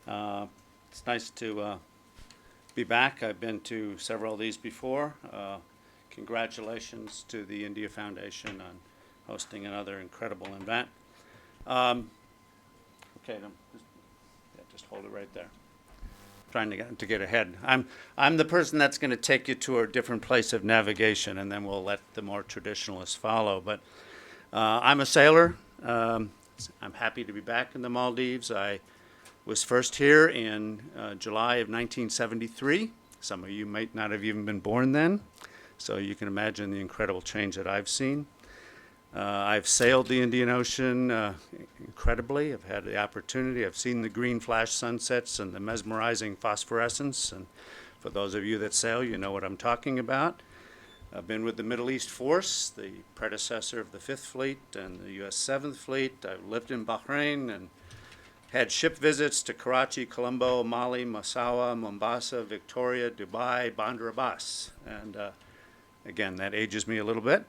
It's nice to be back. I've been to several of these before. Congratulations to the India Foundation on hosting another incredible event. Okay, just hold it right there. Trying to get ahead. I'm the person that's going to take you to a different place of navigation, and then we'll let the more traditionalists follow. But I'm a sailor. I'm happy to be back in the Maldives. I was first here in July of 1973. Some of you might not have even been born then, so you can imagine the incredible change that I've seen. I've sailed the Indian Ocean incredibly. I've had the opportunity. I've seen the green flash sunsets and the mesmerizing phosphorescence. And for those of you that sail, you know what I'm talking about. I've been with the Middle East Force, the predecessor of the 5th Fleet and the U.S. 7th Fleet. I've lived in Bahrain and had ship visits to Karachi, Colombo, Mali, Massawa, Mombasa, Victoria, Dubai, Bandar Abbas. And again, that ages me a little bit.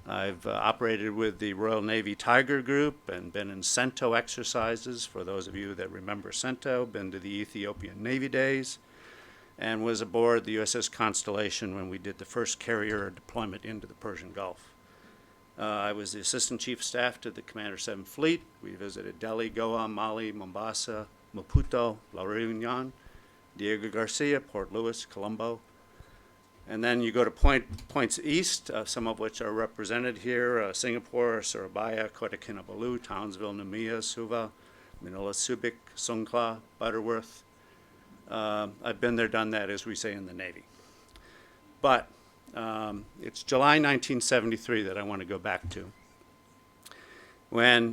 I've operated with the Royal Navy Tiger Group and been in CENTO exercises, for those of you that remember CENTO, been to the Ethiopian Navy days, and was aboard the USS Constellation when we did the first carrier deployment into the Persian Gulf. I was the Assistant Chief of Staff to the Commander 7th Fleet. We visited Delhi, Goa, Mali, Mombasa, Maputo, La Reunion, Diego Garcia, Port Louis, Colombo. And then you go to points east, some of which are represented here, Singapore, Surabaya, Kota Kinabalu, Townsville, Namibia, Suva, Manila, Subic, Songkhla, Butterworth. I've been there, done that, as we say in the Navy. But it's July 1973 that I want to go back to, when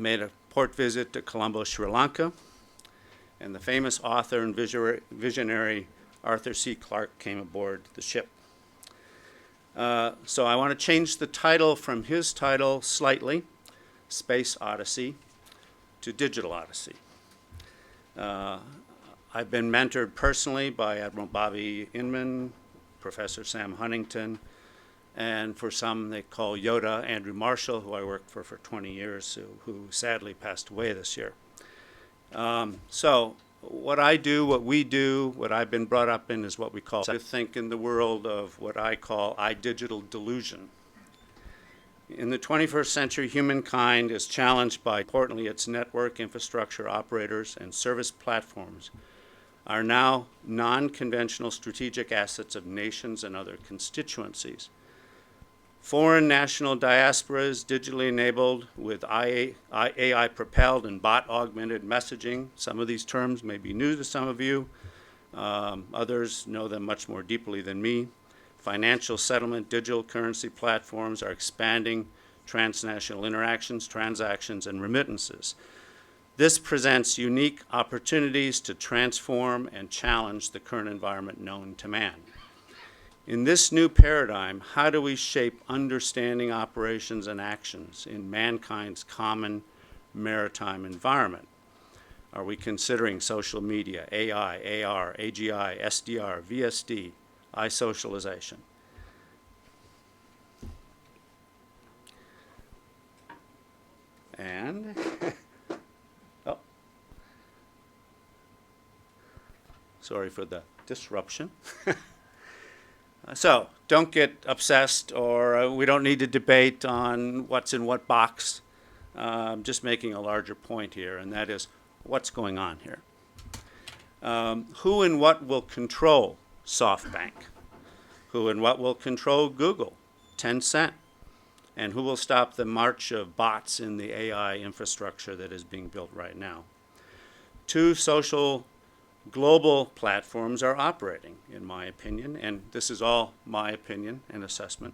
made a port visit to Colombo, Sri Lanka, and the famous author and visionary Arthur C. Clarke came aboard the ship. So I want to change the title from his title slightly, Space Odyssey, to Digital Odyssey. I've been mentored personally by Admiral Bobby Inman, Professor Sam Huntington, and for some they call Yoda, Andrew Marshall, who I worked for 20 years, who sadly passed away this year. So what I do, what we do, what I've been brought up in is what we call, I think in the world of what I call iDigital delusion. In the 21st century, humankind is challenged by, importantly, its network infrastructure operators and service platforms are now non-conventional strategic assets of nations and other constituencies. Foreign national diasporas, digitally enabled with AI-propelled and bot-augmented messaging. Some of these terms may be new to some of you. Others know them much more deeply than me. Financial settlement, digital currency platforms are expanding transnational interactions, transactions, and remittances. This presents unique opportunities to transform and challenge the current environment known to man. In this new paradigm, how do we shape understanding, operations, and actions in mankind's common maritime environment? Are we considering social media, AI, AR, AGI, SDR, VSD, iSocialization? And, oh, sorry for the disruption. So don't get obsessed, or we don't need to debate on what's in what box. I'm just making a larger point here, and that is what's going on here. Who and what will control SoftBank? Who and what will control Google, Tencent? And who will stop the march of bots in the AI infrastructure that is being built right now? Two social global platforms are operating, in my opinion, and this is all my opinion and assessment,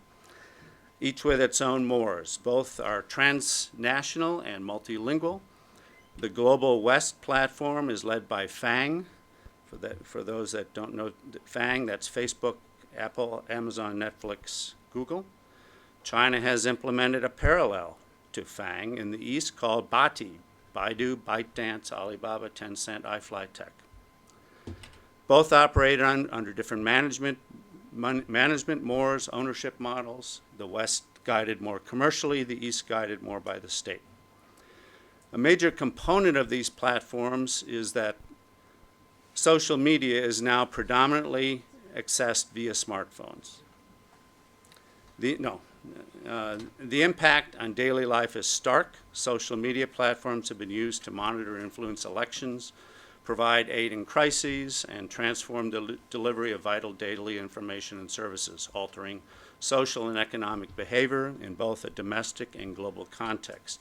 each with its own mores. Both are transnational and multilingual. The Global West platform is led by FANG. For those that don't know FANG, that's Facebook, Apple, Amazon, Netflix, Google. China has implemented a parallel to FANG in the East called BATI, Baidu, ByteDance, Alibaba, Tencent, iFlyTech. Both operate under different management mores, ownership models. The West guided more commercially, the East guided more by the state. A major component of these platforms is that social media is now predominantly accessed via smartphones. The impact on daily life is stark. Social media platforms have been used to monitor and influence elections, provide aid in crises, and transform the delivery of vital daily information and services, altering social and economic behavior in both a domestic and global context.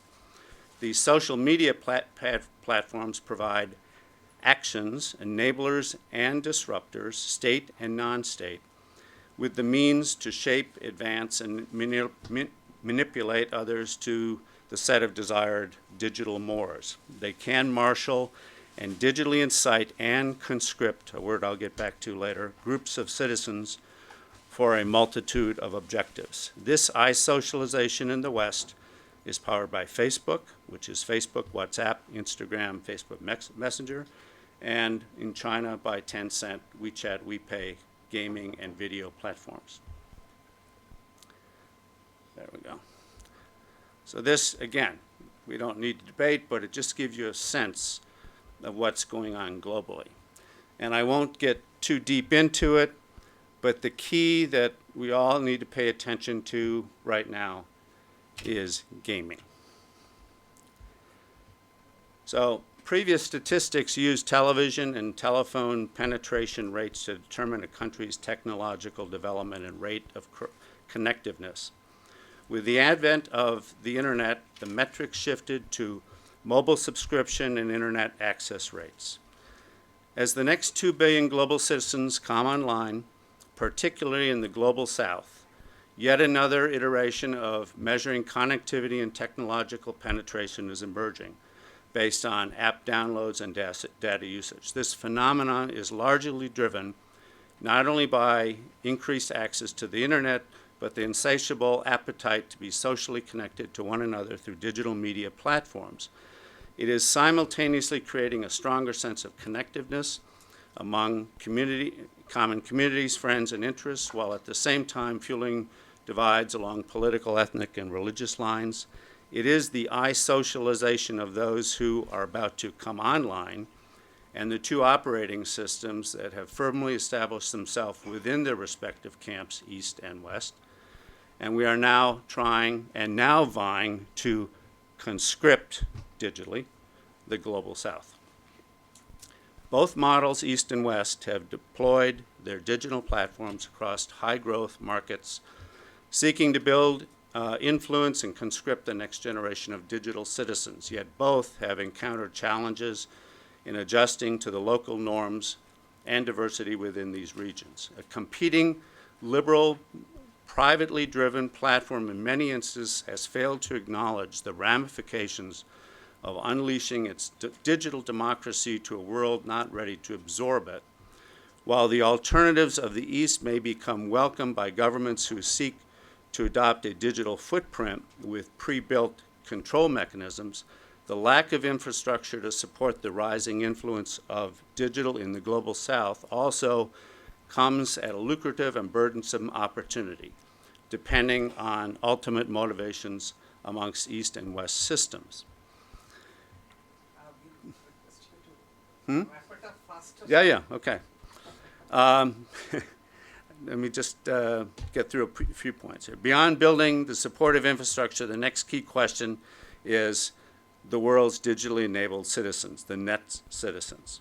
These social media platforms provide actions, enablers, and disruptors, state and non-state, with the means to shape, advance, and manipulate others to the set of desired digital mores. They can marshal and digitally incite and conscript, a word I'll get back to later, groups of citizens for a multitude of objectives. This iSocialization in the West is powered by Facebook, which is Facebook, WhatsApp, Instagram, Facebook Messenger, and in China by Tencent, WeChat, WePay, gaming, and video platforms. There we go. So this, again, we don't need to debate, but it just gives you a sense of what's going on globally. And I won't get too deep into it, but the key that we all need to pay attention to right now is gaming. So previous statistics used television and telephone penetration rates to determine a country's technological development and rate of connectiveness. With the advent of the internet, the metrics shifted to mobile subscription and internet access rates. As the next 2 billion global citizens come online, particularly in the global south, yet another iteration of measuring connectivity and technological penetration is emerging based on app downloads and data usage. This phenomenon is largely driven not only by increased access to the internet, but the insatiable appetite to be socially connected to one another through digital media platforms. It is simultaneously creating a stronger sense of connectiveness among common communities, friends, and interests, while at the same time fueling divides along political, ethnic, and religious lines. It is the iSocialization of those who are about to come online and the two operating systems that have firmly established themselves within their respective camps, East and West. And we are now trying and now vying to conscript digitally the global South. Both models, East and West, have deployed their digital platforms across high-growth markets, seeking to build influence and conscript the next generation of digital citizens, yet both have encountered challenges in adjusting to the local norms and diversity within these regions. A competing, liberal, privately driven platform in many instances has failed to acknowledge the ramifications of unleashing its digital democracy to a world not ready to absorb it, while the alternatives of the East may become welcomed by governments who seek to adopt a digital footprint with pre-built control mechanisms. The lack of infrastructure to support the rising influence of digital in the global South also comes at a lucrative and burdensome opportunity, depending on ultimate motivations amongst East and West systems. Yeah, okay. Let me just get through a few points here. Beyond building the supportive infrastructure, the next key question is the world's digitally enabled citizens, the net citizens.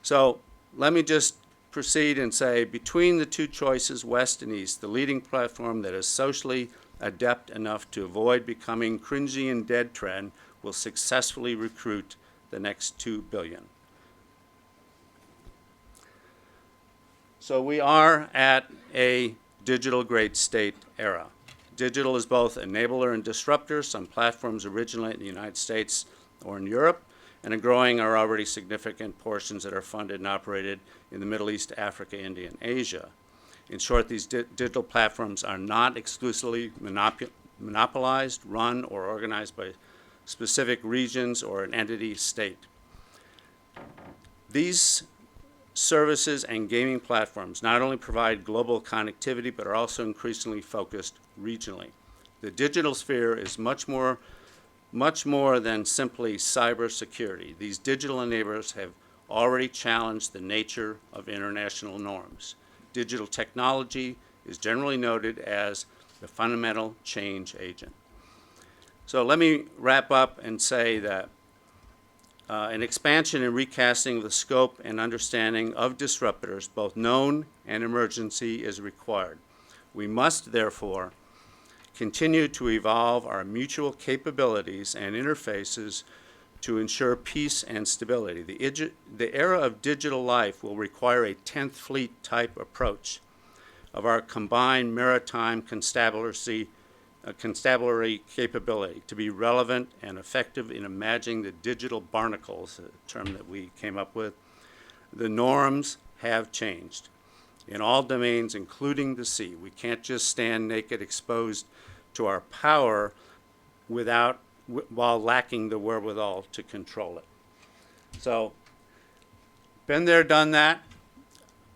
So let me just proceed and say, between the two choices, West and East, the leading platform that is socially adept enough to avoid becoming cringy and dead trend will successfully recruit the next 2 billion. So we are at a digital great state era. Digital is both enabler and disruptor. Some platforms originate in the United States or in Europe, and are growing are already significant portions that are funded and operated in the Middle East, Africa, India, and Asia. In short, these digital platforms are not exclusively monopolized, run, or organized by specific regions or an entity state. These services and gaming platforms not only provide global connectivity, but are also increasingly focused regionally. The digital sphere is much more much more than simply cybersecurity. These digital enablers have already challenged the nature of international norms. Digital technology is generally noted as the fundamental change agent. So let me wrap up and say that an expansion and recasting of the scope and understanding of disruptors, both known and emergency, is required. We must, therefore, continue to evolve our mutual capabilities and interfaces to ensure peace and stability. The era of digital life will require a 10th Fleet type approach of our combined maritime constabulary capability to be relevant and effective in imagining the digital barnacles, a term that we came up with. The norms have changed in all domains, including the sea. We can't just stand naked, exposed to our power while lacking the wherewithal to control it. So, been there, done that.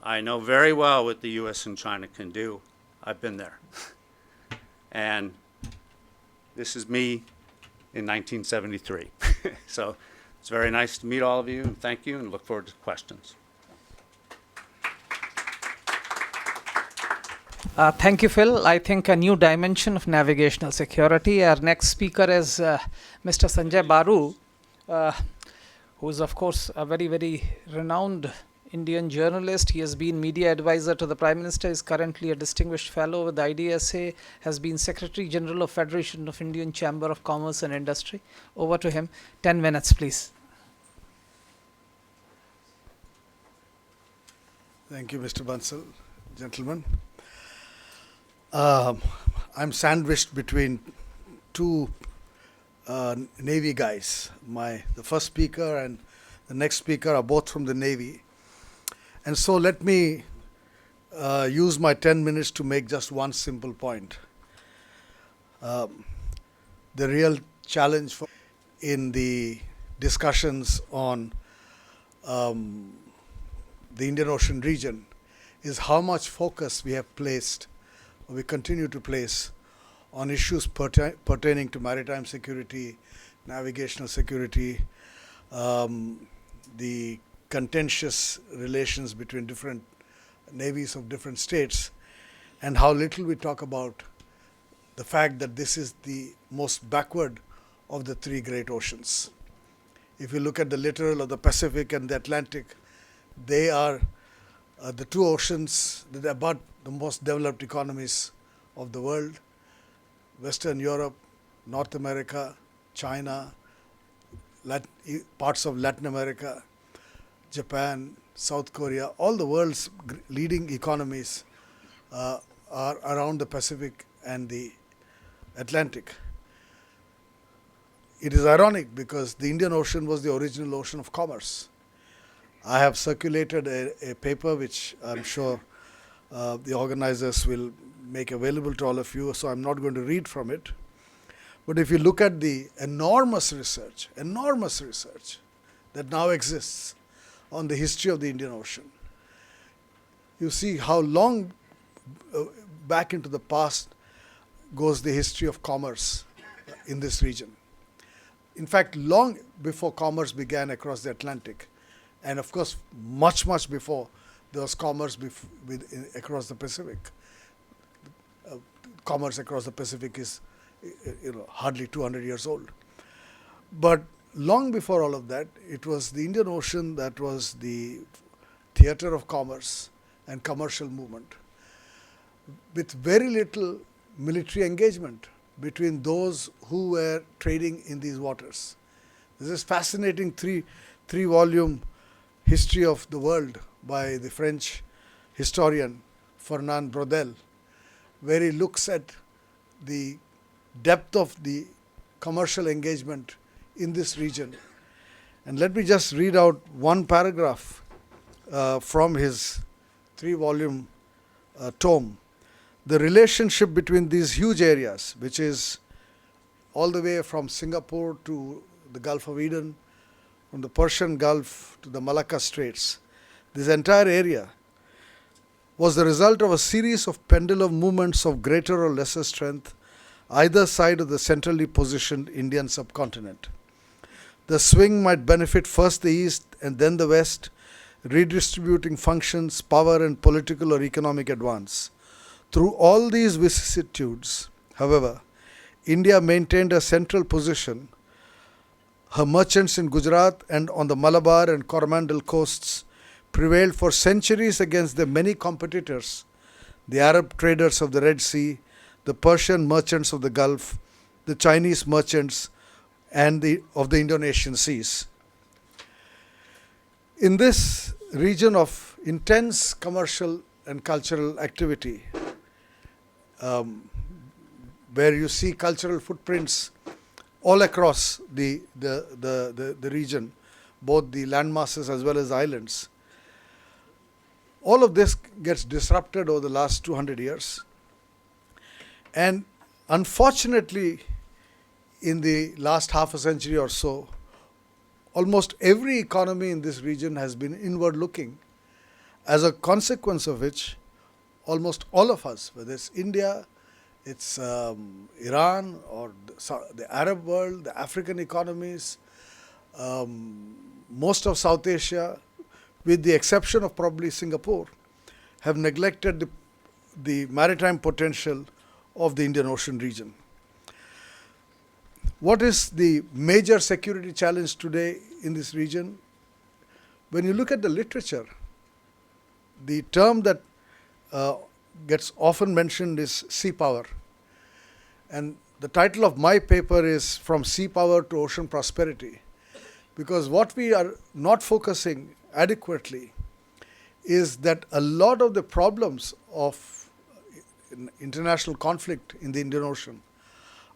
I know very well what the U.S. and China can do. I've been there. And this is me in 1973. So it's very nice to meet all of you, and thank you, and look forward to questions. Thank you, Phil. I think a new dimension of navigational security. Our next speaker is Mr. Sanjay Baru, who is, of course, a very, very renowned Indian journalist. He has been media advisor to the Prime Minister, is currently a distinguished fellow with the IDSA, has been Secretary General of Federation of Indian Chamber of Commerce and Industry. Over to him. 10 minutes, please. Thank you, Mr. Bansal. Gentlemen. I'm sandwiched between two Navy guys. The first speaker and the next speaker are both from the Navy. And so let me use my 10 minutes to make just one simple point. The real challenge in the discussions on the Indian Ocean region is how much focus we have placed, or we continue to place, on issues pertaining to maritime security, navigational security, the contentious relations between different navies of different states, and how little we talk about the fact that this is the most backward of the three great oceans. If you look at the littoral of the Pacific and the Atlantic, they are the two oceans that abut the most developed economies of the world. Western Europe, North America, China, parts of Latin America, Japan, South Korea, all the world's leading economies are around the Pacific and the Atlantic. It is ironic because the Indian Ocean was the original ocean of commerce. I have circulated a paper which I'm sure the organizers will make available to all of you, so I'm not going to read from it. But if you look at the enormous research that now exists on the history of the Indian Ocean, you see how long back into the past goes the history of commerce in this region. In fact, long before commerce began across the Atlantic, and of course, much, much before there was commerce across the Pacific. Commerce across the Pacific is hardly 200 years old. But long before all of that, it was the Indian Ocean that was the theater of commerce and commercial movement, with very little military engagement between those who were trading in these waters. This is fascinating three-volume history of the world by the French historian Fernand Braudel, where he looks at the depth of the commercial engagement in this region. And let me just read out one paragraph from his three-volume tome. The relationship between these huge areas, which is all the way from Singapore to the Gulf of Eden, from the Persian Gulf to the Malacca Straits, this entire area was the result of a series of pendulum movements of greater or lesser strength either side of the centrally positioned Indian subcontinent. The swing might benefit first the East and then the West, redistributing functions, power, and political or economic advance. Through all these vicissitudes, however, India maintained a central position. Her merchants in Gujarat and on the Malabar and Coromandel coasts prevailed for centuries against the many competitors, the Arab traders of the Red Sea, the Persian merchants of the Gulf, the Chinese merchants and of the Indonesian seas. In this region of intense commercial and cultural activity, where you see cultural footprints all across the region, both the landmasses as well as the islands, all of this gets disrupted over the last 200 years. And unfortunately, in the last half a century or so, almost every economy in this region has been inward looking, as a consequence of which almost all of us, whether it's India, it's Iran or the Arab world, the African economies, most of South Asia, with the exception of probably Singapore, have neglected the maritime potential of the Indian Ocean region. What is the major security challenge today in this region? When you look at the literature, the term that gets often mentioned is sea power. And the title of my paper is From Sea Power to Ocean Prosperity. Because what we are not focusing adequately is that a lot of the problems of international conflict in the Indian Ocean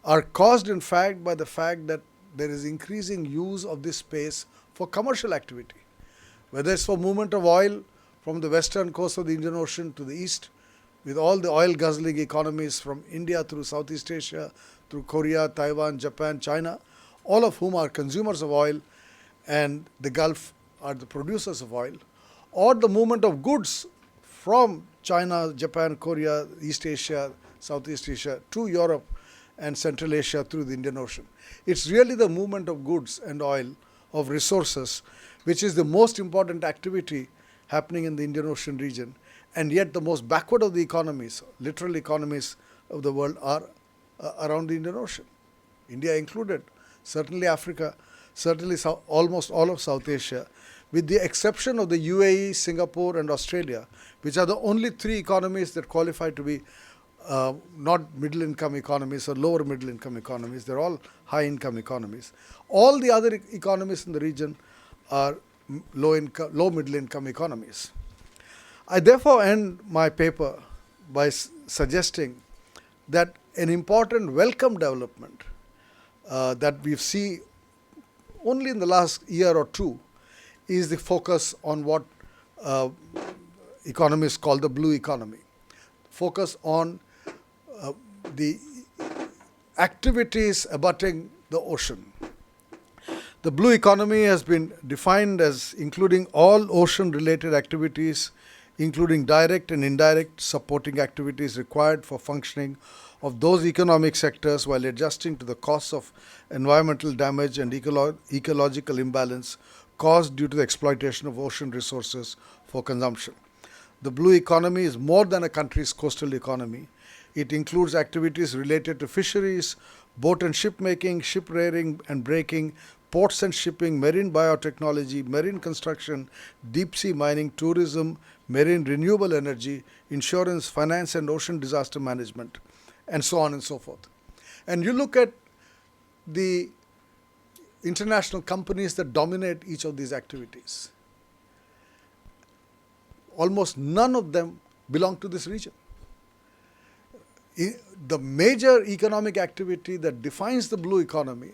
are caused in fact by the fact that there is increasing use of this space for commercial activity. Whether it's for movement of oil from the western coast of the Indian Ocean to the east, with all the oil guzzling economies from India through Southeast Asia, through Korea, Taiwan, Japan, China, all of whom are consumers of oil, and the Gulf are the producers of oil, or the movement of goods from China, Japan, Korea, East Asia, Southeast Asia to Europe and Central Asia through the Indian Ocean. It's really the movement of goods and oil, of resources, which is the most important activity happening in the Indian Ocean region, and yet the most backward of the economies, literal economies of the world, are around the Indian Ocean, India included, certainly Africa, certainly almost all of South Asia, with the exception of the UAE, Singapore and Australia, which are the only three economies that qualify to be not middle-income economies or lower middle-income economies. They're all high-income economies. All the other economies in the region are low middle-income economies. I therefore end my paper by suggesting that an important welcome development that we see only in the last year or two is the focus on what economists call the blue economy. Focus on the activities abutting the ocean. The blue economy has been defined as including all ocean-related activities, including direct and indirect supporting activities required for functioning of those economic sectors while adjusting to the costs of environmental damage and ecological imbalance caused due to the exploitation of ocean resources for consumption. The blue economy is more than a country's coastal economy. It includes activities related to fisheries, boat and ship making, ship rearing and breaking, ports and shipping, marine biotechnology, marine construction, deep sea mining, tourism, marine renewable energy, insurance, finance and ocean disaster management, and so on and so forth. And you look at the international companies that dominate each of these activities. Almost none of them belong to this region. The major economic activity that defines the blue economy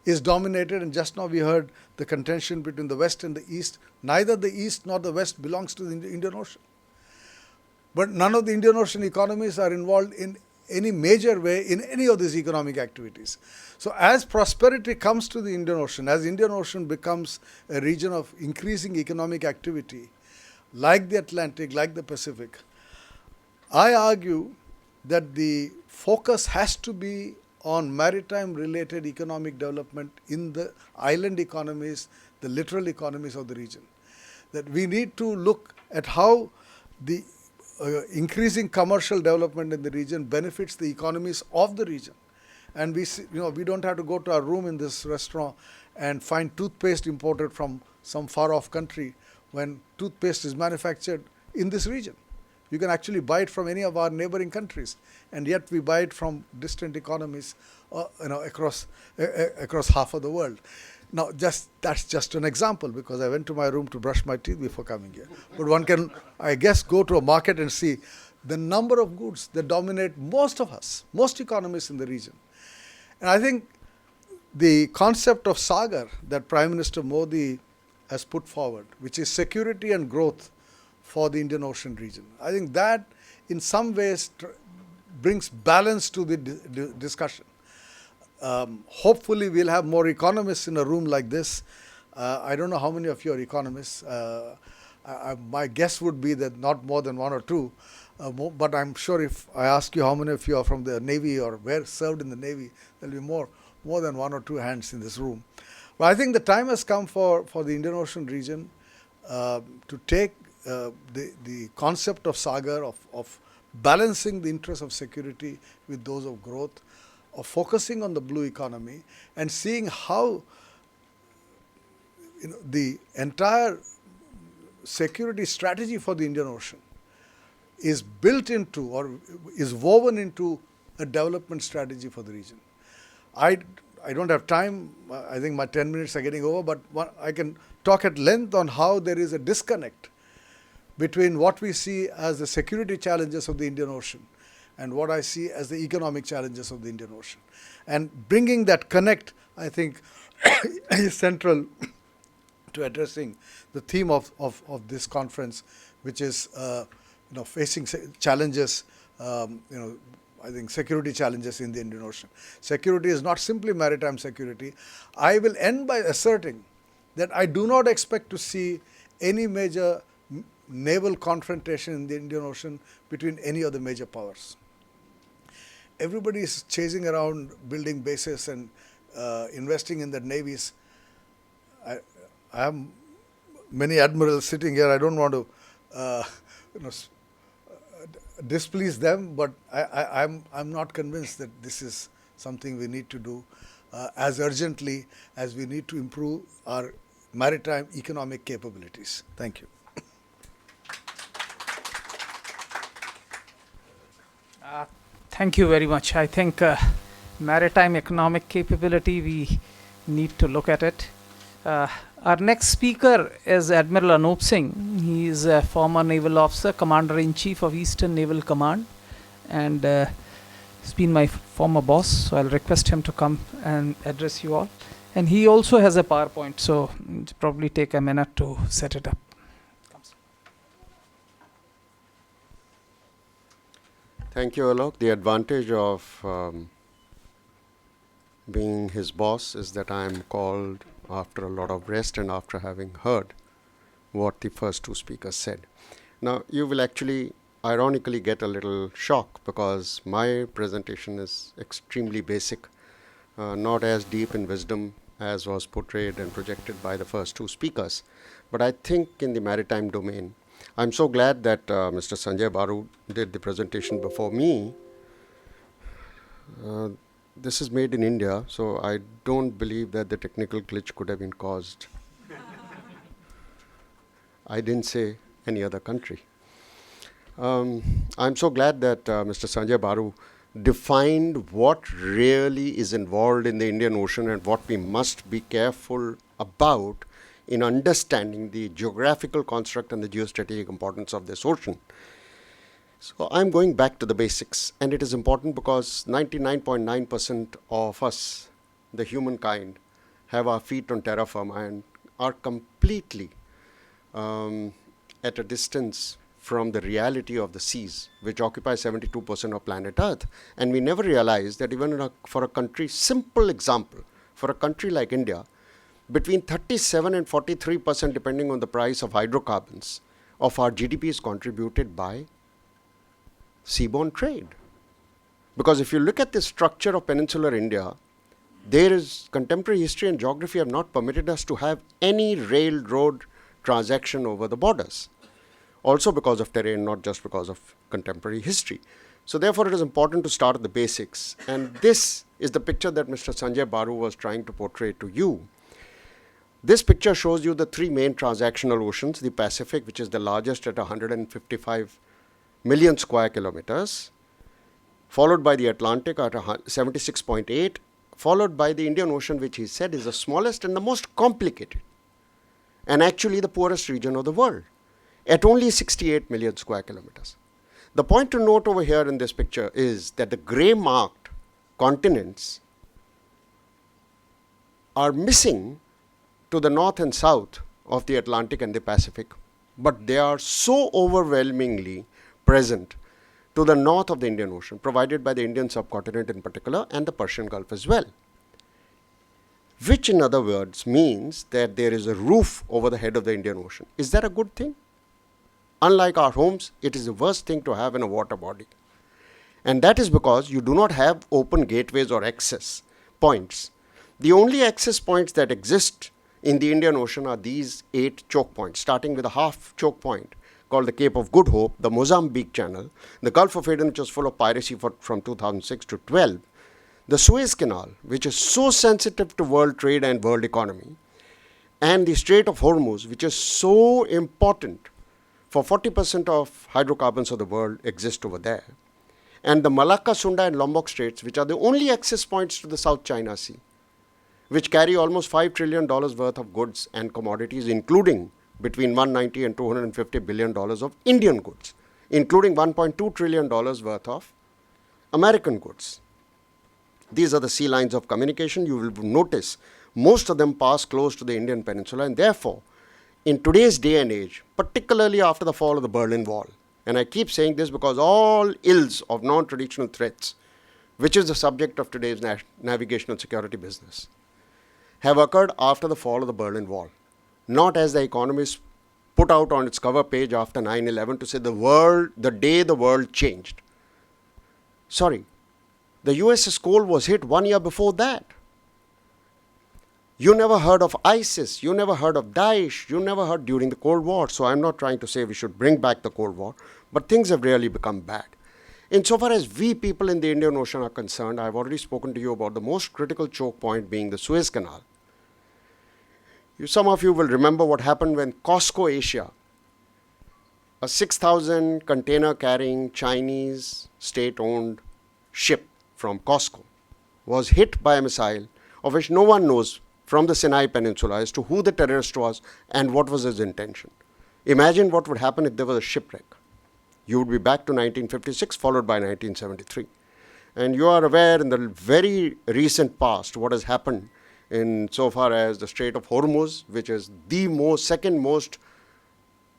is dominated, and just now we heard the contention between the West and the East. Neither the East nor the West belongs to the Indian Ocean. But none of the Indian Ocean economies are involved in any major way in any of these economic activities. So as prosperity comes to the Indian Ocean, as Indian Ocean becomes a region of increasing economic activity, like the Atlantic, like the Pacific, I argue that the focus has to be on maritime related economic development in the island economies, the littoral economies of the region. That we need to look at how the increasing commercial development in the region benefits the economies of the region. And we see, we don't have to go to our room in this restaurant and find toothpaste imported from some far off country when toothpaste is manufactured in this region. You can actually buy it from any of our neighboring countries, and yet we buy it from distant economies, across half of the world. Now, that's just an example, because I went to my room to brush my teeth before coming here. But one can, I guess, go to a market and see the number of goods that dominate most economies in the region. And I think the concept of Sagar that Prime Minister Modi has put forward, which is security and growth for the Indian Ocean region, I think that in some ways brings balance to the discussion. Hopefully we'll have more economists in a room like this. I don't know how many of you are economists. My guess would be that not more than one or two. But I'm sure if I ask you how many of you are from the Navy or were served in the Navy, there'll be more than one or two hands in this room. But I think the time has come for the Indian Ocean region to take the concept of Sagar, of balancing the interests of security with those of growth, of focusing on the blue economy, and seeing how the entire security strategy for the Indian Ocean is built into or is woven into a development strategy for the region. I don't have time. I think my 10 minutes are getting over, but I can talk at length on how there is a disconnect between what we see as the security challenges of the Indian Ocean and what I see as the economic challenges of the Indian Ocean. And bringing that connect, I think, is central to addressing the theme of this conference, which is facing challenges, I think security challenges in the Indian Ocean. Security is not simply maritime security. I will end by asserting that I do not expect to see any major naval confrontation in the Indian Ocean between any of the major powers. Everybody is chasing around building bases and investing in the navies. I have many admirals sitting here. I don't want to displease them, but I'm not convinced that this is something we need to do as urgently as we need to improve our maritime economic capabilities. Thank you. Thank you very much. I think maritime economic capability, we need to look at it. Our next speaker is Admiral Anup Singh. He is a former naval officer, Commander-in-Chief of Eastern Naval Command, and he's been my former boss, so I'll request him to come and address you all. And he also has a PowerPoint, so it'll probably take a minute to set it up. Thank you, Alok. The advantage of being his boss is that I am called after a lot of rest and after having heard what the first two speakers said. Now, you will actually ironically get a little shock because my presentation is extremely basic, not as deep in wisdom as was portrayed and projected by the first two speakers. But I think in the maritime domain, I'm so glad that Mr. Sanjaya Baru did the presentation before me. This is made in India, so I don't believe that the technical glitch could have been caused. I didn't say any other country. I'm so glad that Mr. Sanjaya Baru defined what really is involved in the Indian Ocean and what we must be careful about in understanding the geographical construct and the geostrategic importance of this ocean. So I'm going back to the basics, and it is important because 99.9% of us, the humankind, have our feet on terra firma and are completely at a distance from the reality of the seas, which occupy 72% of planet Earth. And we never realize that even for a country, simple example, for a country like India, between 37 and 43%, depending on the price of hydrocarbons, of our GDP is contributed by seaborne trade. Because if you look at the structure of peninsular India, there is contemporary history and geography have not permitted us to have any railroad transaction over the borders. Also because of terrain, not just because of contemporary history. So therefore, it is important to start at the basics. And this is the picture that Mr. Sanjay Baru was trying to portray to you. This picture shows you the three main transactional oceans, the Pacific, which is the largest at 155 million square kilometers, followed by the Atlantic at 76.8, followed by the Indian Ocean, which he said is the smallest and the most complicated, and actually the poorest region of the world, at only 68 million square kilometers. The point to note over here in this picture is that the grey marked continents are missing to the north and south of the Atlantic and the Pacific, but they are so overwhelmingly present to the north of the Indian Ocean, provided by the Indian subcontinent in particular and the Persian Gulf as well. Which, in other words, means that there is a roof over the head of the Indian Ocean. Is that a good thing? Unlike our homes, it is the worst thing to have in a water body. And that is because you do not have open gateways or access points. The only access points that exist in the Indian Ocean are these 8 choke points, starting with a half choke point called the Cape of Good Hope, the Mozambique Channel, the Gulf of Aden, which was full of piracy from 2006 to 12, the Suez Canal, which is so sensitive to world trade and world economy, and the Strait of Hormuz, which is so important for 40% of hydrocarbons of the world exist over there, and the Malacca, Sunda and Lombok Straits, which are the only access points to the South China Sea, which carry almost $5 trillion worth of goods and commodities, including between 190 and $250 billion of Indian goods, including $1.2 trillion worth of American goods. These are the sea lines of communication. You will notice most of them pass close to the Indian peninsula, and therefore, in today's day and age, particularly after the fall of the Berlin Wall, and I keep saying this because all ills of non-traditional threats, which is the subject of today's navigational security business, have occurred after the fall of the Berlin Wall. Not as the Economist put out on its cover page after 9/11 to say the day the world changed. Sorry, the USS Cole was hit 1 year before that. You never heard of ISIS, you never heard of Daesh, you never heard during the Cold War. So I'm not trying to say we should bring back the Cold War, but things have really become bad. Insofar as we people in the Indian Ocean are concerned, I've already spoken to you about the most critical choke point being the Suez Canal. Some of you will remember what happened when COSCO Asia, a 6,000 container carrying Chinese state-owned ship from COSCO, was hit by a missile of which no one knows from the Sinai Peninsula as to who the terrorist was and what was his intention. Imagine what would happen if there was a shipwreck. You would be back to 1956, followed by 1973. And you are aware in the very recent past what has happened in so far as the Strait of Hormuz, which is the second most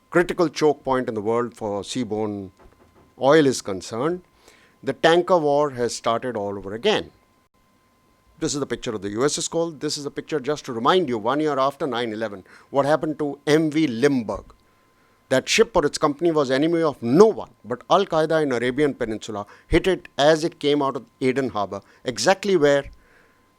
critical choke point in the world for seaborne oil is concerned. The tanker war has started all over again. This is the picture of the USS Cole. This is a picture just to remind you, 1 year after 9/11, what happened to MV Limburg. That ship or its company was enemy of no one, but Al-Qaeda in Arabian Peninsula hit it as it came out of Aden Harbor, exactly where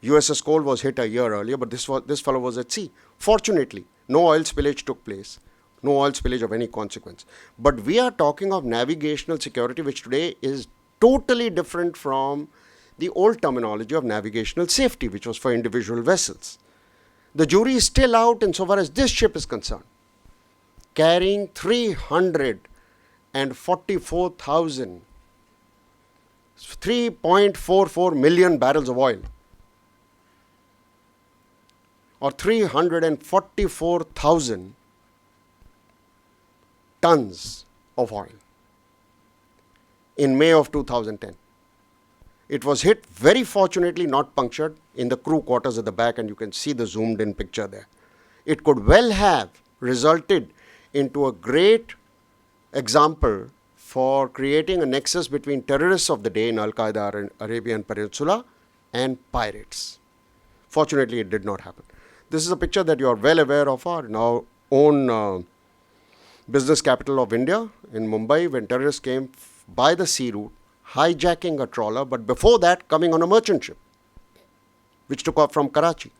USS Cole was hit a year earlier, but this fellow was at sea. Fortunately, no oil spillage took place, no oil spillage of any consequence. But we are talking of navigational security, which today is totally different from the old terminology of navigational safety, which was for individual vessels. The jury is still out insofar as this ship is concerned, carrying 344 million barrels of oil, or 344,000 tons of oil in May of 2010. It was hit, very fortunately not punctured, in the crew quarters at the back, and you can see the zoomed in picture there. It could well have resulted into a great example for creating a nexus between terrorists of the day in Al-Qaeda and Arabian Peninsula and pirates. Fortunately, it did not happen. This is a picture that you are well aware of, our now own business capital of India in Mumbai, when terrorists came by the sea route, hijacking a trawler, but before that coming on a merchant ship, which took off from Karachi.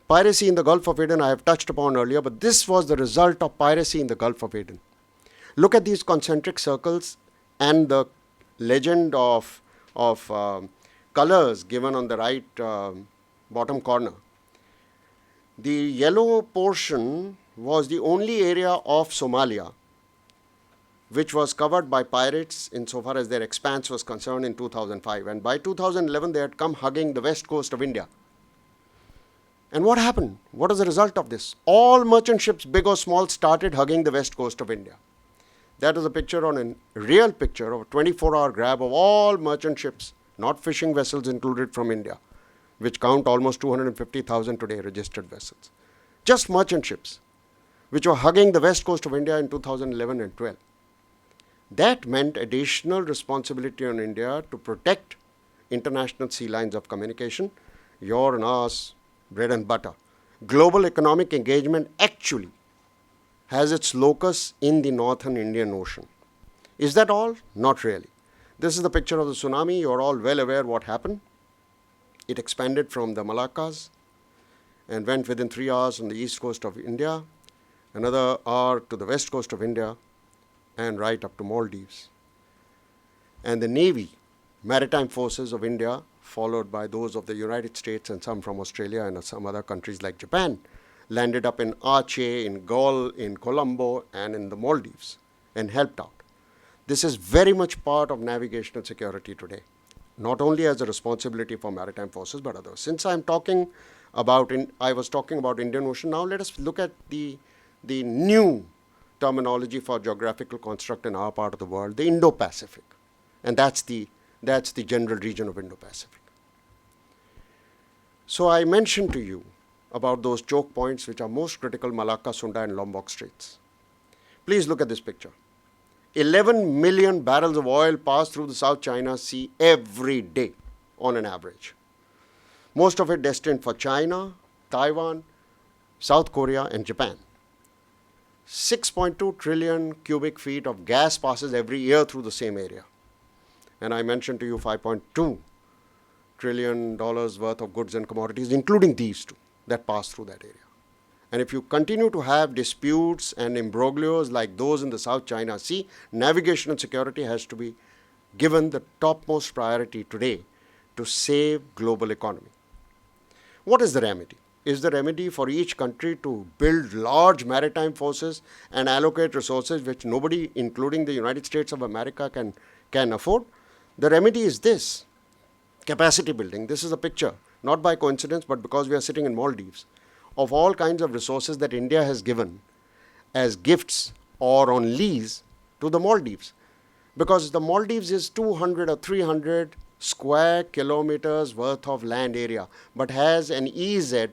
Piracy in the Gulf of Aden I have touched upon earlier, but this was the result of piracy in the Gulf of Aden. Look at these concentric circles and the legend of colors given on the right bottom corner. The yellow portion was the only area of Somalia which was covered by pirates insofar as their expanse was concerned in 2005. And by 2011, they had come hugging the west coast of India. And what happened? What is the result of this? All merchant ships, big or small, started hugging the west coast of India. That is a picture on a real picture of a 24-hour grab of all merchant ships, not fishing vessels included from India, which count almost 250,000 today registered vessels. Just merchant ships, which were hugging the west coast of India in 2011 and 12. That meant additional responsibility on India to protect international sea lines of communication, your and ours, bread and butter. Global economic engagement actually has its locus in the northern Indian Ocean. Is that all? Not really. This is the picture of the tsunami. You're all well aware what happened. It expanded from the Malaccas and went within 3 hours on the east coast of India, another hour to the west coast of India, and right up to Maldives. And the Navy, maritime forces of India, followed by those of the United States and some from Australia and some other countries like Japan, landed up in Aceh, in Gaul, in Colombo, and in the Maldives, and helped out. This is very much part of navigational security today, not only as a responsibility for maritime forces, but others. Since I was talking about Indian Ocean, now let us look at the new terminology for geographical construct in our part of the world, the Indo-Pacific. And that's the general region of Indo-Pacific. So I mentioned to you about those choke points which are most critical, Malacca, Sunda, and Lombok Straits. Please look at this picture. 11 million barrels of oil pass through the South China Sea every day on an average. Most of it destined for China, Taiwan, South Korea, and Japan. 6.2 trillion cubic feet of gas passes every year through the same area. And I mentioned to you $5.2 trillion worth of goods and commodities, including these two, that pass through that area. And if you continue to have disputes and imbroglios like those in the South China Sea, navigation and security has to be given the topmost priority today to save global economy. What is the remedy? Is the remedy for each country to build large maritime forces and allocate resources which nobody, including the United States of America, can afford? The remedy is this: capacity building. This is a picture, not by coincidence, but because we are sitting in Maldives, of all kinds of resources that India has given as gifts or on lease to the Maldives. Because the Maldives is 200 or 300 square kilometers worth of land area, but has an EZ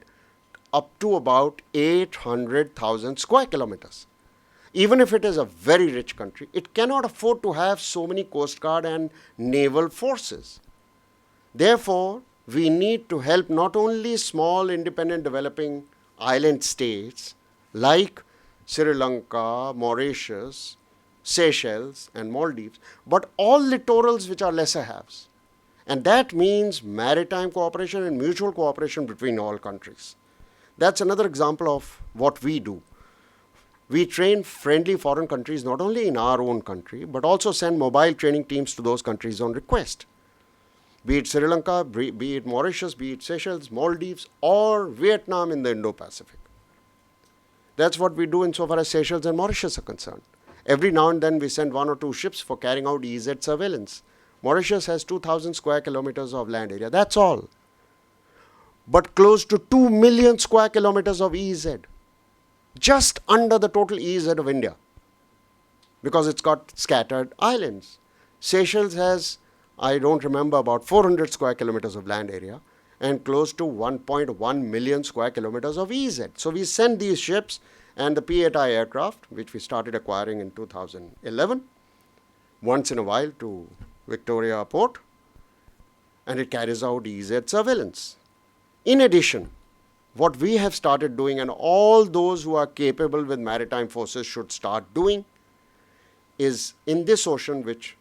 up to about 800,000 square kilometers. Even if it is a very rich country, it cannot afford to have so many Coast Guard and naval forces. Therefore, we need to help not only small, independent, developing island states like Sri Lanka, Mauritius, Seychelles, and Maldives, but all littorals which are lesser haves. And that means maritime cooperation and mutual cooperation between all countries. That's another example of what we do. We train friendly foreign countries not only in our own country, but also send mobile training teams to those countries on request. Be it Sri Lanka, be it Mauritius, be it Seychelles, Maldives, or Vietnam in the Indo-Pacific. That's what we do insofar as Seychelles and Mauritius are concerned. Every now and then we send 1 or 2 ships for carrying out EZ surveillance. Mauritius has 2,000 square kilometers of land area. That's all. But close to 2 million square kilometers of EEZ, just under the total EEZ of India, because it's got scattered islands. Seychelles has, I don't remember, about 400 square kilometers of land area and close to 1.1 million square kilometers of EEZ. So we send these ships and the P-8I aircraft, which we started acquiring in 2011, once in a while to Victoria Port, and it carries out EEZ surveillance. In addition, what we have started doing, and all those who are capable with maritime forces should start doing, is in this ocean, which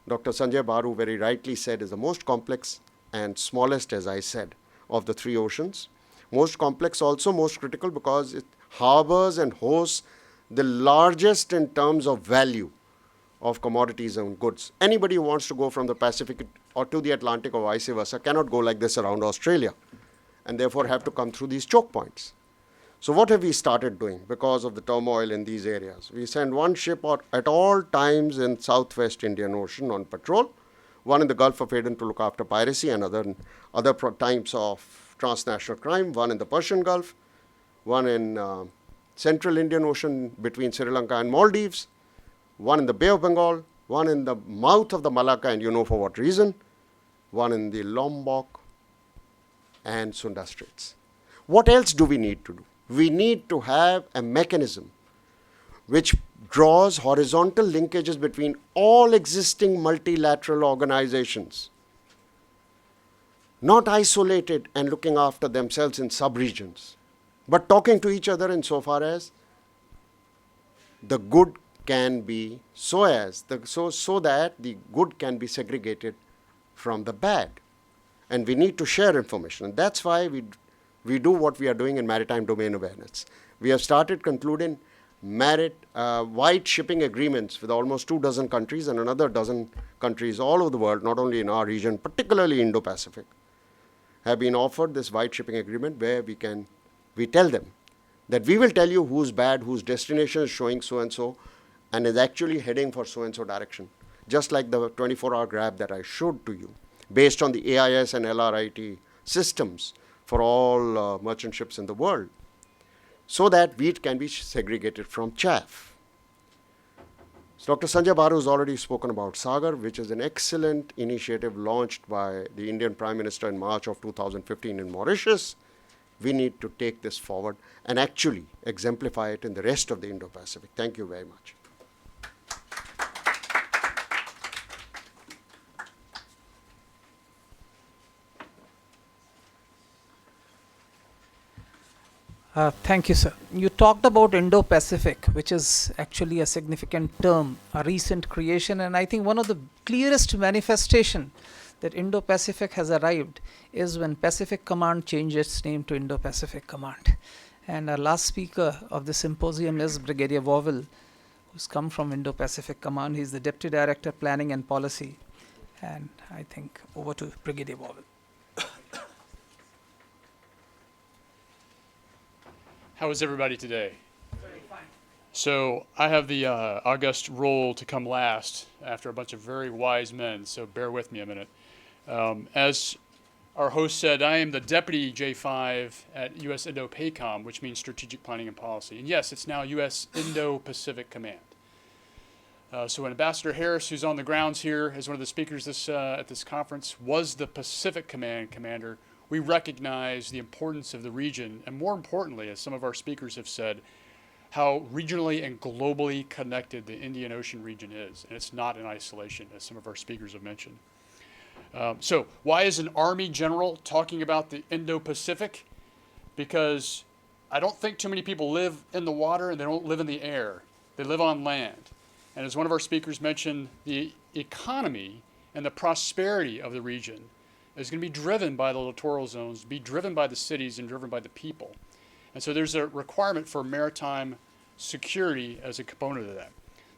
Dr. Sanjay Baru very rightly said, is the most complex and smallest, as I said, of the three oceans. Most complex, also most critical, because it harbors and hosts the largest in terms of value of commodities and goods. Anybody who wants to go from the Pacific or to the Atlantic or vice versa cannot go like this around Australia, and therefore have to come through these choke points. So what have we started doing because of the turmoil in these areas? We send one ship out at all times in Southwest Indian Ocean on patrol, one in the Gulf of Aden to look after piracy and other types of transnational crime, one in the Persian Gulf, one in Central Indian Ocean between Sri Lanka and Maldives, one in the Bay of Bengal, one in the mouth of the Malacca, and you know for what reason, one in the Lombok and Sunda Straits. What else do we need to do? We need to have a mechanism which draws horizontal linkages between all existing multilateral organizations, not isolated and looking after themselves in sub-regions, but talking to each other insofar as the good can be so that the good can be segregated from the bad. And we need to share information. And that's why we do what we are doing in maritime domain awareness. We have started concluding wide shipping agreements with almost 24 countries and another dozen countries all over the world, not only in our region, particularly Indo-Pacific, have been offered this wide shipping agreement where we tell them that we will tell you who's bad, whose destination is showing so-and-so, and is actually heading for so-and-so direction, just like the 24-hour grab that I showed to you, based on the AIS and LRIT systems for all merchant ships in the world, so that wheat can be segregated from chaff. So Dr. Sanjay Baru has already spoken about Sagar, which is an excellent initiative launched by the Indian Prime Minister in March of 2015 in Mauritius. We need to take this forward and actually exemplify it in the rest of the Indo-Pacific. Thank you very much. Thank you, sir. You talked about Indo-Pacific, which is actually a significant term, a recent creation, and I think one of the clearest manifestation that Indo-Pacific has arrived is when Pacific Command changed its name to Indo-Pacific Command. And our last speaker of the symposium is Brigadier Vowell, who's come from Indo-Pacific Command. He's the Deputy Director, Planning and Policy. And I think over to Brigadier Vowell. How is everybody today? Very fine. So I have the august role to come last after a bunch of very wise men, so bear with me a minute. As our host said, I am the Deputy J5 at U.S. Indo-PACOM, which means Strategic Planning and Policy. And yes, it's now U.S. Indo-Pacific Command. So Ambassador Harris, who's on the grounds here as one of the speakers at this conference, was the Pacific Command commander. We recognize the importance of the region, and more importantly, as some of our speakers have said, how regionally and globally connected the Indian Ocean region is. And it's not in isolation, as some of our speakers have mentioned. So why is an Army general talking about the Indo-Pacific? Because I don't think too many people live in the water and they don't live in the air. They live on land. And as one of our speakers mentioned, the economy and the prosperity of the region is going to be driven by the littoral zones, be driven by the cities, and driven by the people. And so there's a requirement for maritime security as a component of that.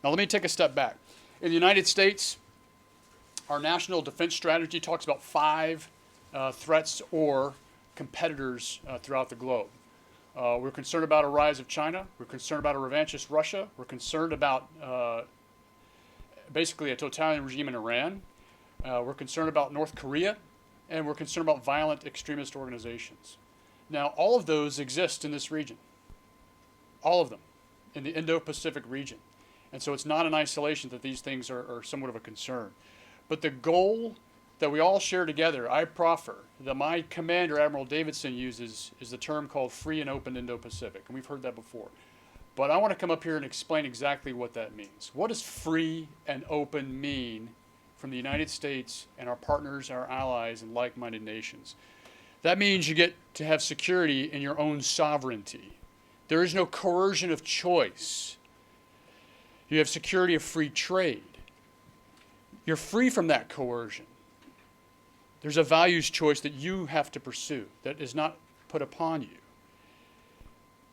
Now let me take a step back. In the United States, our national defense strategy talks about 5 threats or competitors throughout the globe. We're concerned about a rise of China. We're concerned about a revanchist Russia. We're concerned about basically a totalitarian regime in Iran. We're concerned about North Korea. And we're concerned about violent extremist organizations. Now, all of those exist in this region. All of them in the Indo-Pacific region. And so it's not in isolation that these things are somewhat of a concern. But the goal that we all share together, I proffer, that my commander, Admiral Davidson, uses is the term called free and open Indo-Pacific. And we've heard that before. But I want to come up here and explain exactly what that means. What does free and open mean from the United States and our partners, our allies, and like-minded nations? That means you get to have security in your own sovereignty. There is no coercion of choice. You have security of free trade. you're free from that coercion. There's a values choice that you have to pursue that is not put upon you.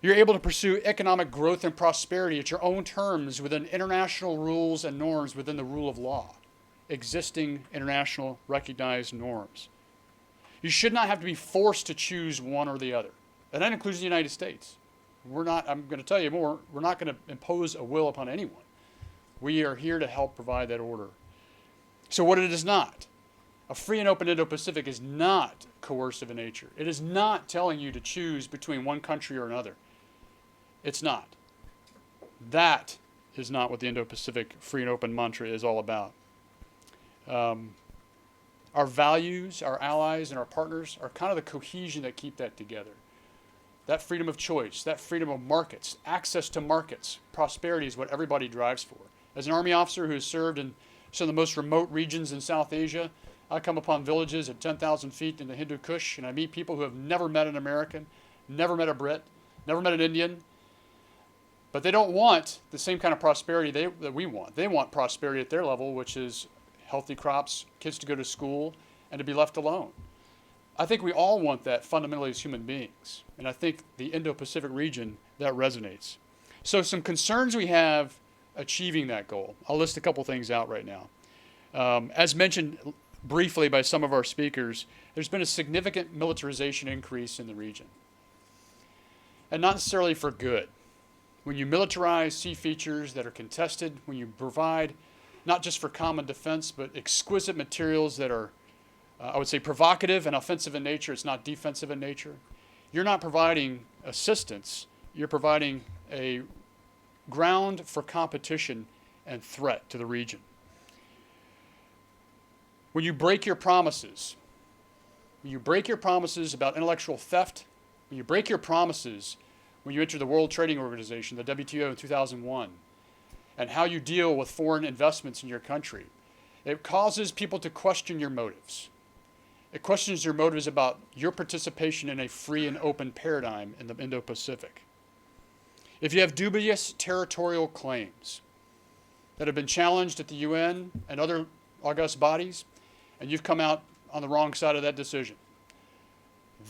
You're able to pursue economic growth and prosperity at your own terms within international rules and norms within the rule of law, existing international recognized norms. You should not have to be forced to choose one or the other. And that includes the United States. I'm going to tell you more, we're not going to impose a will upon anyone. We are here to help provide that order. So what it is not, a free and open Indo-Pacific is not coercive in nature. It is not telling you to choose between one country or another. It's not. That is not what the Indo-Pacific free and open mantra is all about. Our values, our allies, and our partners are kind of the cohesion that keep that together. That freedom of choice, that freedom of markets, access to markets, prosperity is what everybody drives for. As an Army officer who has served in some of the most remote regions in South Asia, I come upon villages at 10,000 feet in the Hindu Kush, and I meet people who have never met an American, never met a Brit, never met an Indian, but they don't want the same kind of prosperity that we want. They want prosperity at their level, which is healthy crops, kids to go to school, and to be left alone. I think we all want that fundamentally as human beings. And I think the Indo-Pacific region, that resonates. So some concerns we have achieving that goal. I'll list a couple things out right now. As mentioned briefly by some of our speakers, there's been a significant militarization increase in the region. And not necessarily for good. When you militarize sea features that are contested, when you provide not just for common defense, but exquisite materials that are, I would say, provocative and offensive in nature, it's not defensive in nature, you're not providing assistance, you're providing a ground for competition and threat to the region. When you break your promises, about intellectual theft, when you break your promises when you enter the World Trading Organization, the WTO in 2001, and how you deal with foreign investments in your country, it causes people to question your motives. It questions your motives about your participation in a free and open paradigm in the Indo-Pacific. If you have dubious territorial claims that have been challenged at the UN and other august bodies, and you've come out on the wrong side of that decision,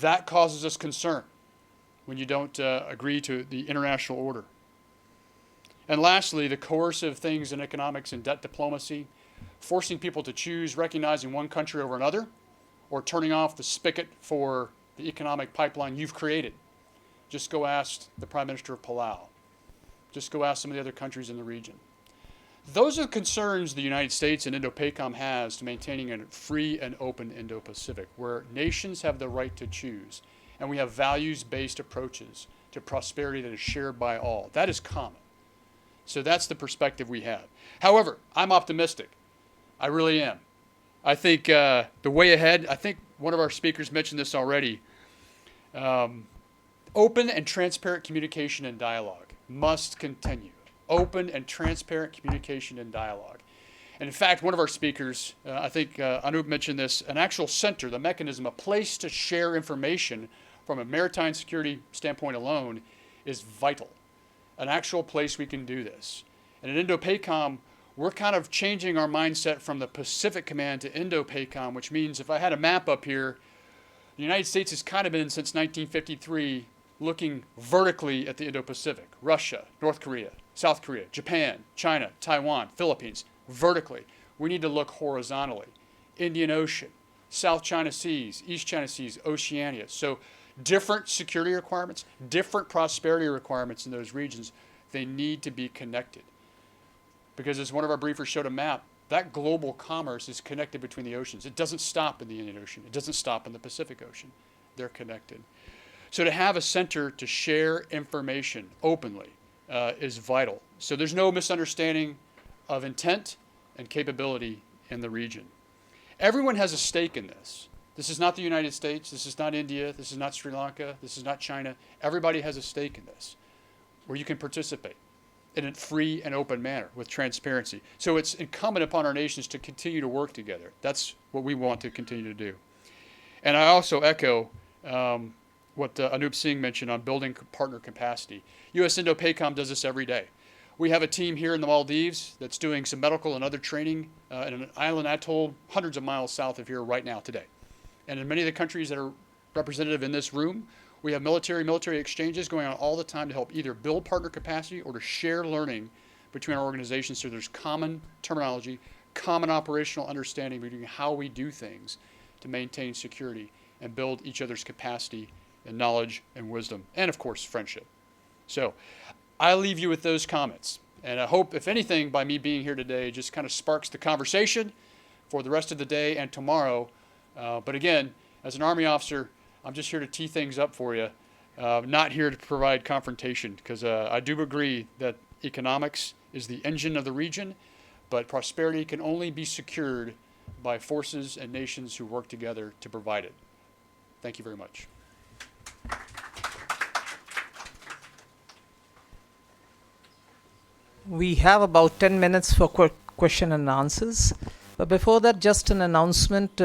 that causes us concern when you don't agree to the international order. And lastly, the coercive things in economics and debt diplomacy, forcing people to choose recognizing one country over another, or turning off the spigot for the economic pipeline you've created. Just go ask the Prime Minister of Palau. Just go ask some of the other countries in the region. Those are the concerns the United States and Indo-PACOM has to maintaining a free and open Indo-Pacific, where nations have the right to choose, and we have values-based approaches to prosperity that is shared by all. That is common. So that's the perspective we have. However, I'm optimistic. I really am. I think the way ahead, I think one of our speakers mentioned this already, open and transparent communication and dialogue must continue. Open and transparent communication and dialogue. And in fact, one of our speakers, I think Anup mentioned this, an actual center, the mechanism, a place to share information from a maritime security standpoint alone is vital. An actual place we can do this. And in Indo-PACOM, we're kind of changing our mindset from the Pacific Command to Indo-PACOM, which means if I had a map up here, the United States has kind of been, since 1953, looking vertically at the Indo-Pacific. Russia, North Korea, South Korea, Japan, China, Taiwan, Philippines, vertically. We need to look horizontally. Indian Ocean, South China Seas, East China Seas, Oceania. So different security requirements, different prosperity requirements in those regions, they need to be connected. Because as one of our briefers showed a map, that global commerce is connected between the oceans. It doesn't stop in the Indian Ocean. It doesn't stop in the Pacific Ocean. They're connected. So to have a center to share information openly is vital. So there's no misunderstanding of intent and capability in the region. Everyone has a stake in this. This is not the United States. This is not India. This is not Sri Lanka. This is not China. Everybody has a stake in this where you can participate in a free and open manner with transparency. So it's incumbent upon our nations to continue to work together. That's what we want to continue to do. And I also echo what Anup Singh mentioned on building partner capacity. U.S. Indo-PACOM does this every day. We have a team here in the Maldives that's doing some medical and other training in an island atoll hundreds of miles south of here right now today. And in many of the countries that are representative in this room, we have military exchanges going on all the time to help either build partner capacity or to share learning between our organizations so there's common terminology, common operational understanding between how we do things to maintain security and build each other's capacity and knowledge and wisdom, and of course, friendship. So I leave you with those comments. And I hope, if anything, by me being here today, just kind of sparks the conversation for the rest of the day and tomorrow. But again, as an Army officer, I'm just here to tee things up for you, not here to provide confrontation, because I do agree that economics is the engine of the region, but prosperity can only be secured by forces and nations who work together to provide it. Thank you very much. We have about 10 minutes for question and answers. But before that, just an announcement.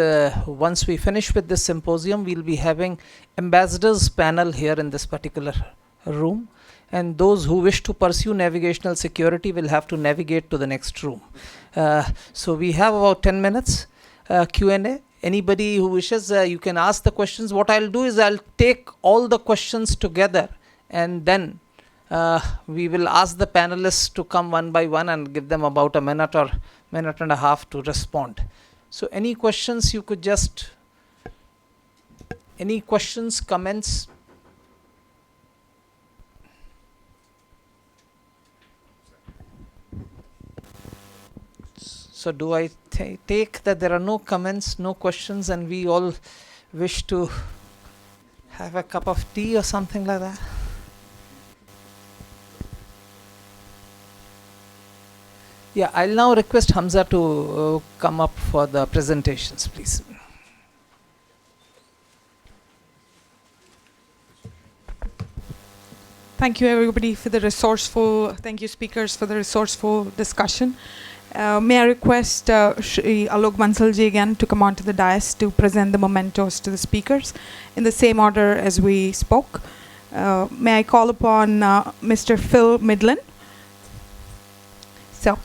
Once we finish with this symposium, we'll be having ambassadors panel here in this particular room. And those who wish to pursue navigational security will have to navigate to the next room. So we have about 10 minutes Q&A. Anybody who wishes, you can ask the questions. What I'll do is I'll take all the questions together, and then we will ask the panelists to come one by one and give them about a minute or minute and a half to respond. So any questions you could just, any questions, comments? So do I take that there are no comments, no questions, and we all wish to have a cup of tea or something like that? Yeah, I'll now request Hamza to come up for the presentations, please. Thank you, everybody, for the resourceful, thank you, speakers, for the resourceful discussion. May I request Shri Alok Bansal ji again to come onto the dais to present the mementos to the speakers in the same order as we spoke. May I call upon Mr. Phil Midland. So,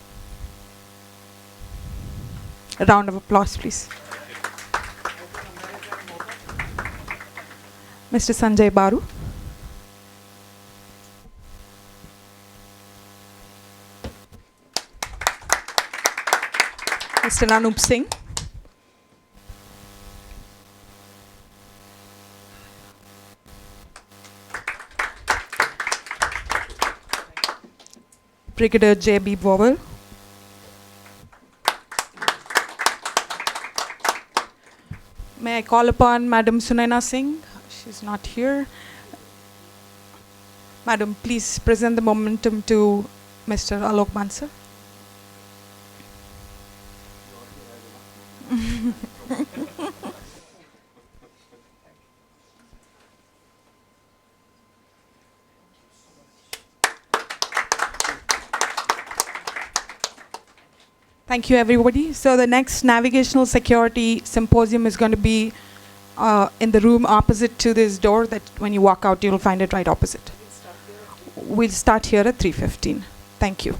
a round of applause, please. Mr. Sanjay Baru. Mr. Anup Singh. Brigadier J.B. Vowell. May I call upon Madam Sunaina Singh? She's not here. Madam, please present the momentum to Mr. Alok Bansal. Thank you, everybody. So the next Navigational Security Symposium is going to be in the room opposite to this door that when you walk out, you'll find it right opposite. We'll start here at 3:15. Thank you.